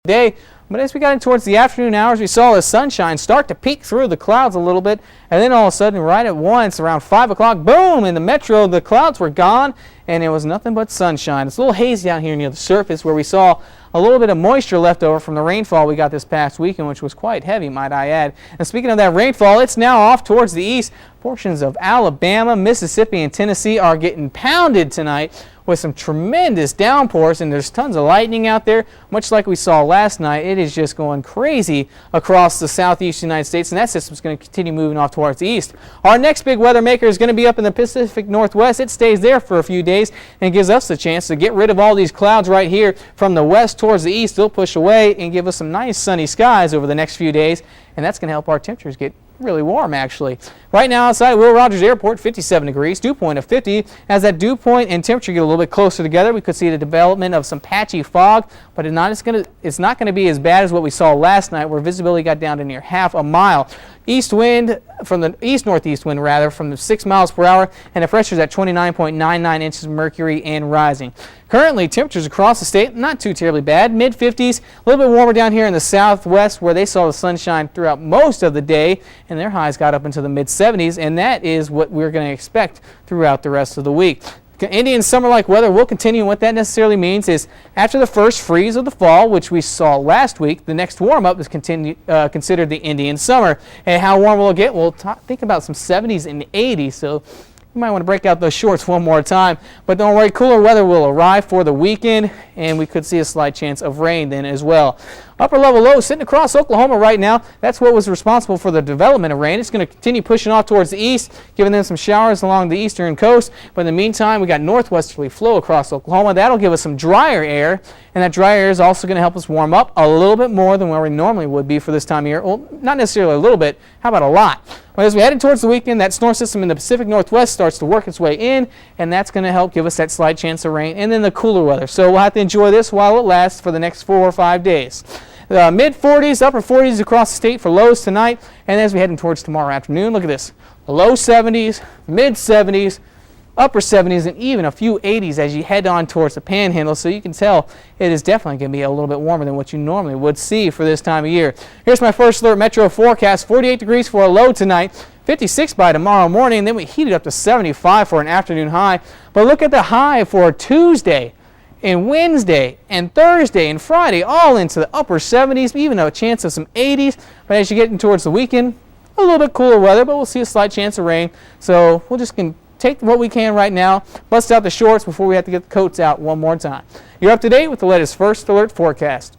day. But as we got in towards the afternoon hours, we saw the sunshine start to peek through the clouds a little bit, and then all of a sudden, right at once, around 5 o'clock, boom, in the metro, the clouds were gone, and it was nothing but sunshine. It's a little hazy down here near the surface where we saw a little bit of moisture left over from the rainfall we got this past weekend, which was quite heavy, might I add. And speaking of that rainfall, it's now off towards the east. Portions of Alabama, Mississippi, and Tennessee are getting pounded tonight with some tremendous downpours, and there's tons of lightning out there. Much like we saw last night, it is just going crazy across the southeast United States, and that system's going to continue moving off towards the east. Our next big weather maker is going to be up in the Pacific Northwest. It stays there for a few days and gives us the chance to get rid of all these clouds right here from the west towards the east. They'll push away and give us some nice sunny skies over the next few days, and that's going to help our temperatures get really warm, actually. Right now outside Will Rogers Airport, 57 degrees, dew point of 50. As that dew point and temperature get a little bit closer together, we could see the development of some patchy fog, but it's not going to be as bad as what we saw last night, where visibility got down to near half a mile. East wind from the east-northeast wind, rather, from the 6 miles per hour, and the pressure is at 29.99 inches of mercury and rising. Currently, temperatures across the state not too terribly bad, mid-50s, a little bit warmer down here in the southwest where they saw the sunshine throughout most of the day, and their highs got up into the mid-70s, and that is what we're going to expect throughout the rest of the week. Indian summer-like weather will continue. What that necessarily means is after the first freeze of the fall, which we saw last week, the next warm-up is considered the Indian summer. And how warm will it get? We'll think about some 70s and 80s, so you might want to break out those shorts one more time. But don't worry, cooler weather will arrive for the weekend, and we could see a slight chance of rain then as well. Upper level low sitting across Oklahoma right now. That's what was responsible for the development of rain. It's going to continue pushing off towards the east, giving them some showers along the eastern coast. But in the meantime, we got northwesterly flow across Oklahoma. That'll give us some drier air, and that drier air is also going to help us warm up a little bit more than where we normally would be for this time of year. Well, not necessarily a little bit. How about a lot? But as we head towards the weekend, that storm system in the Pacific Northwest starts to work its way in, and that's going to help give us that slight chance of rain, and then the cooler weather. So we'll have to enjoy this while it lasts for the next 4 or 5 days. Mid-40s, upper 40s across the state for lows tonight, and as we head towards tomorrow afternoon, look at this. Low 70s, mid-70s, upper 70s, and even a few 80s as you head on towards the Panhandle, so you can tell it is definitely going to be a little bit warmer than what you normally would see for this time of year. Here's my first alert metro forecast. 48 degrees for a low tonight, 56 by tomorrow morning, and then we heat it up to 75 for an afternoon high. But look at the high for Tuesday and Wednesday and Thursday and Friday, all into the upper 70s, even a chance of some 80s. But as you get in towards the weekend, a little bit cooler weather, but we'll see a slight chance of rain. So we'll just take what we can right now, bust out the shorts before we have to get the coats out one more time. You're up to date with the latest First Alert forecast.